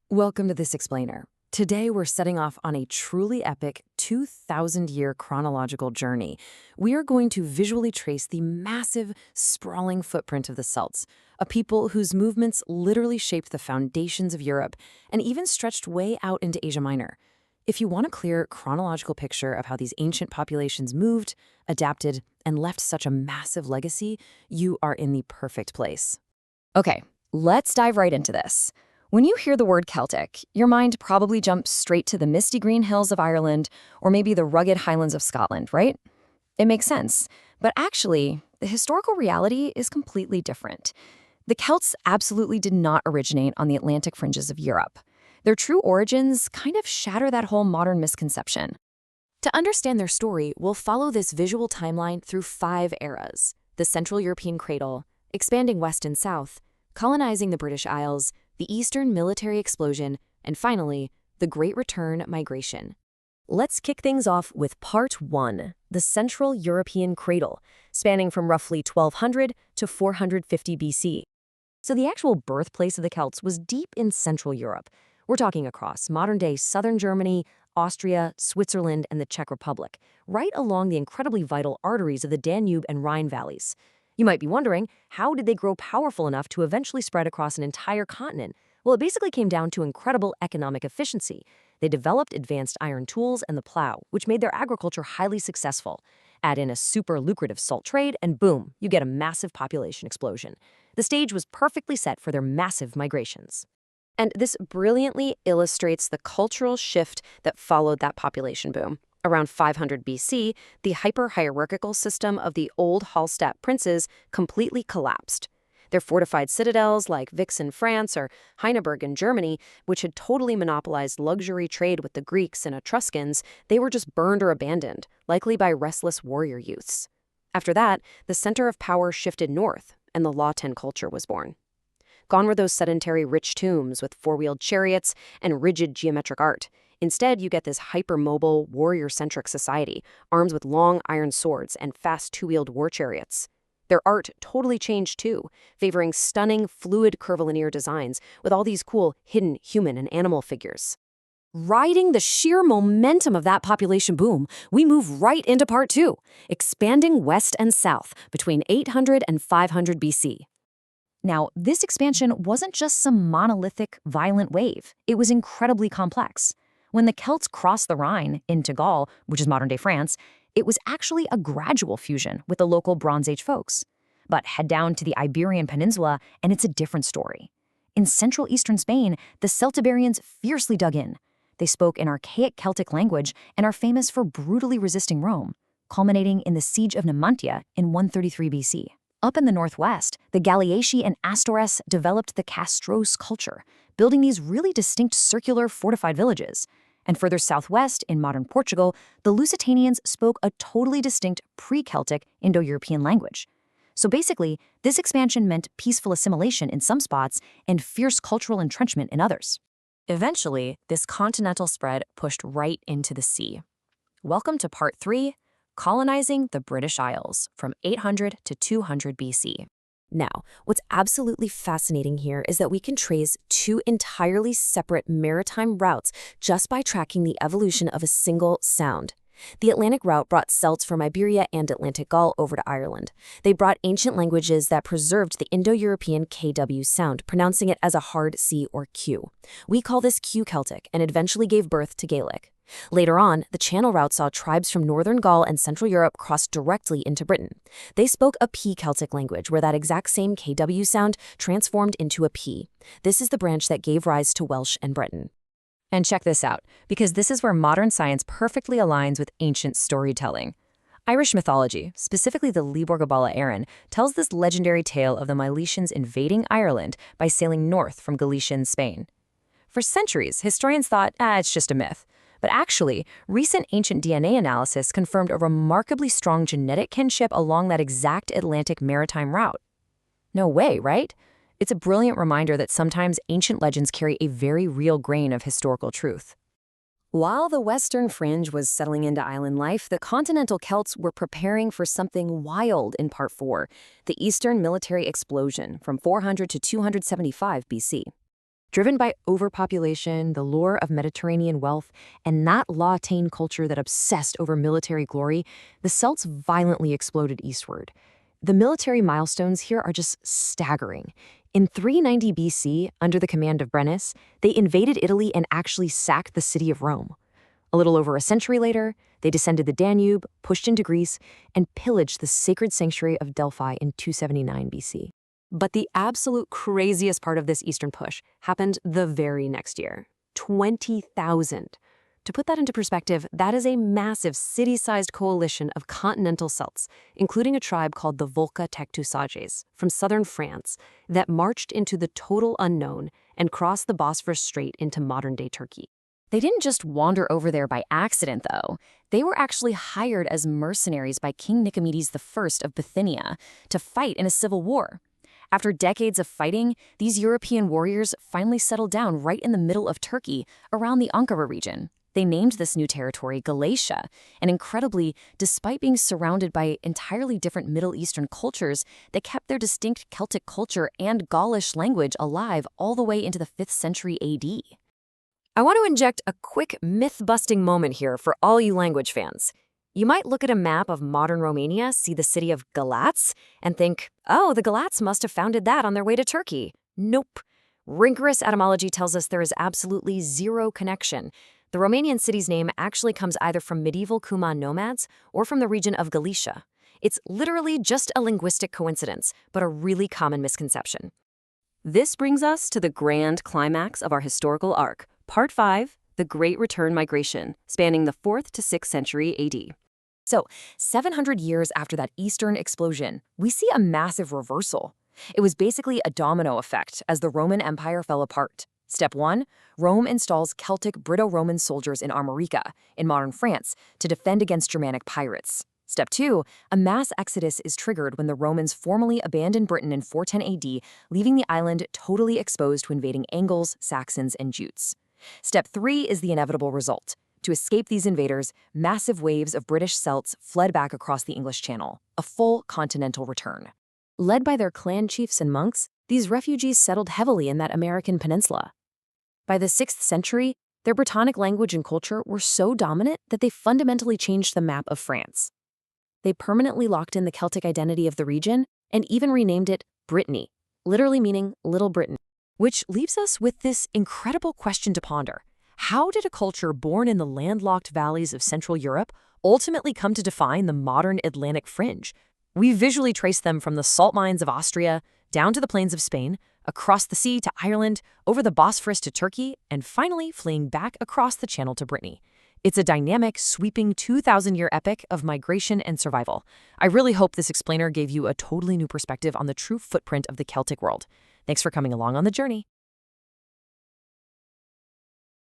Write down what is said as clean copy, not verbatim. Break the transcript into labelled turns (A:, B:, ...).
A: Welcome to this explainer. Today we're setting off on a truly epic 2,000-year chronological journey. We are going to visually trace the massive, sprawling footprint of the Celts, a people whose movements literally shaped the foundations of Europe and even stretched way out into Asia Minor. If you want a clear chronological picture of how these ancient populations moved, adapted, and left such a massive legacy, you are in the perfect place.
B: Okay, let's dive right into this. When you hear the word Celtic, your mind probably jumps straight to the misty green hills of Ireland or maybe the rugged highlands of Scotland, right? It makes sense. But actually, the historical reality is completely different. The Celts absolutely did not originate on the Atlantic fringes of Europe. Their true origins kind of shatter that whole modern misconception.
A: To understand their story, we'll follow this visual timeline through 5 eras: the Central European cradle, expanding west and south, colonizing the British Isles, the Eastern military explosion, and finally, the Great Return migration.
C: Let's kick things off with Part 1, the Central European cradle, spanning from roughly 1200 to 450 BC. So the actual birthplace of the Celts was deep in Central Europe. We're talking across modern-day southern Germany, Austria, Switzerland, and the Czech Republic, right along the incredibly vital arteries of the Danube and Rhine valleys. You might be wondering, how did they grow powerful enough to eventually spread across an entire continent? Well, it basically came down to incredible economic efficiency. They developed advanced iron tools and the plow, which made their agriculture highly successful. Add in a super lucrative salt trade, and boom, you get a massive population explosion. The stage was perfectly set for their massive migrations.
D: And this brilliantly illustrates the cultural shift that followed that population boom. Around 500 BC, the hyper-hierarchical system of the old Hallstatt princes completely collapsed. Their fortified citadels like Vix in France or Heineberg in Germany, which had totally monopolized luxury trade with the Greeks and Etruscans, they were just burned or abandoned, likely by restless warrior youths. After that, the center of power shifted north, and the Law 10 culture was born. Gone were those sedentary rich tombs with four-wheeled chariots and rigid geometric art. Instead, you get this hyper-mobile, warrior-centric society, armed with long iron swords and fast two-wheeled war chariots. Their art totally changed too, favoring stunning, fluid curvilinear designs with all these cool, hidden human and animal figures.
C: Riding the sheer momentum of that population boom, we move right into Part 2, expanding west and south between 800 and 500 BC. Now, this expansion wasn't just some monolithic, violent wave. It was incredibly complex. When the Celts crossed the Rhine into Gaul, which is modern-day France, it was actually a gradual fusion with the local Bronze Age folks. But head down to the Iberian Peninsula, and it's a different story. In central eastern Spain, the Celtiberians fiercely dug in. They spoke an archaic Celtic language and are famous for brutally resisting Rome, culminating in the Siege of Numantia in 133 BC. Up in the northwest, the Galliaci and Astores developed the Castros culture, building these really distinct circular fortified villages. And further southwest, in modern Portugal, the Lusitanians spoke a totally distinct pre-Celtic Indo-European language. So basically, this expansion meant peaceful assimilation in some spots and fierce cultural entrenchment in others. Eventually, this continental spread pushed right into the sea. Welcome to Part 3, colonizing the British Isles from 800 to 200 BC.
A: Now, what's absolutely fascinating here is that we can trace 2 entirely separate maritime routes just by tracking the evolution of a single sound. The Atlantic route brought Celts from Iberia and Atlantic Gaul over to Ireland. They brought ancient languages that preserved the Indo-European KW sound, pronouncing it as a hard C or Q. We call this q-celtic and eventually gave birth to Gaelic. Later on, the Channel route saw tribes from northern Gaul and Central Europe cross directly into Britain. They spoke a p-celtic language where that exact same KW sound transformed into a P. This is the branch that gave rise to Welsh and Breton.
B: And check this out, because this is where modern science perfectly aligns with ancient storytelling. Irish mythology, specifically the Líbor Gabála Érenn, tells this legendary tale of the Milesians invading Ireland by sailing north from Galician Spain. For centuries, historians thought, it's just a myth. But actually, recent ancient DNA analysis confirmed a remarkably strong genetic kinship along that exact Atlantic maritime route. No way, right? It's a brilliant reminder that sometimes ancient legends carry a very real grain of historical truth.
C: While the western fringe was settling into island life, the continental Celts were preparing for something wild in Part 4, the Eastern military explosion from 400 to 275 BC.
B: Driven by overpopulation, the lure of Mediterranean wealth, and that La-Tène culture that obsessed over military glory, the Celts violently exploded eastward. The military milestones here are just staggering. In 390 BC, under the command of Brennus, they invaded Italy and actually sacked the city of Rome. A little over a century later, they descended the Danube, pushed into Greece, and pillaged the sacred sanctuary of Delphi in 279 BC.
C: But the absolute craziest part of this eastern push happened the very next year. 20,000. To put that into perspective, that is a massive city-sized coalition of continental Celts, including a tribe called the Volca-Tectusages from southern France, that marched into the total unknown and crossed the Bosphorus Strait into modern-day Turkey.
B: They didn't just wander over there by accident, though. They were actually hired as mercenaries by King Nicomedes I of Bithynia to fight in a civil war. After decades of fighting, these European warriors finally settled down right in the middle of Turkey, around the Ankara region. They named this new territory Galatia, and incredibly, despite being surrounded by entirely different Middle Eastern cultures, they kept their distinct Celtic culture and Gaulish language alive all the way into the 5th century AD.
C: I want to inject a quick myth-busting moment here for all you language fans. You might look at a map of modern Romania, see the city of Galatz, and think, oh, the Galats must have founded that on their way to Turkey. Nope. Rigorous etymology tells us there is absolutely zero connection. The Romanian city's name actually comes either from medieval Cuman nomads or from the region of Galicia. It's literally just a linguistic coincidence, but a really common misconception.
D: This brings us to the grand climax of our historical arc, Part 5, the Great Return Migration, spanning the 4th to 6th century AD.
B: So, 700 years after that Eastern explosion, we see a massive reversal. It was basically a domino effect as the Roman Empire fell apart. Step 1, Rome installs Celtic Brito-Roman soldiers in Armorica, in modern France, to defend against Germanic pirates. Step 2, a mass exodus is triggered when the Romans formally abandoned Britain in 410 AD, leaving the island totally exposed to invading Angles, Saxons, and Jutes. Step 3 is the inevitable result. To escape these invaders, massive waves of British Celts fled back across the English Channel, a full continental return. Led by their clan chiefs and monks, these refugees settled heavily in that American peninsula. By the 6th century, their Brittonic language and culture were so dominant that they fundamentally changed the map of France. They permanently locked in the Celtic identity of the region and even renamed it Brittany, literally meaning Little Britain. Which leaves us with this incredible question to ponder. How did a culture born in the landlocked valleys of Central Europe ultimately come to define the modern Atlantic fringe? We visually trace them from the salt mines of Austria, down to the plains of Spain, across the sea to Ireland, over the Bosphorus to Turkey, and finally fleeing back across the Channel to Brittany. It's a dynamic, sweeping 2,000-year epic of migration and survival. I really hope this explainer gave you a totally new perspective on the true footprint of the Celtic world. Thanks for coming along on the journey.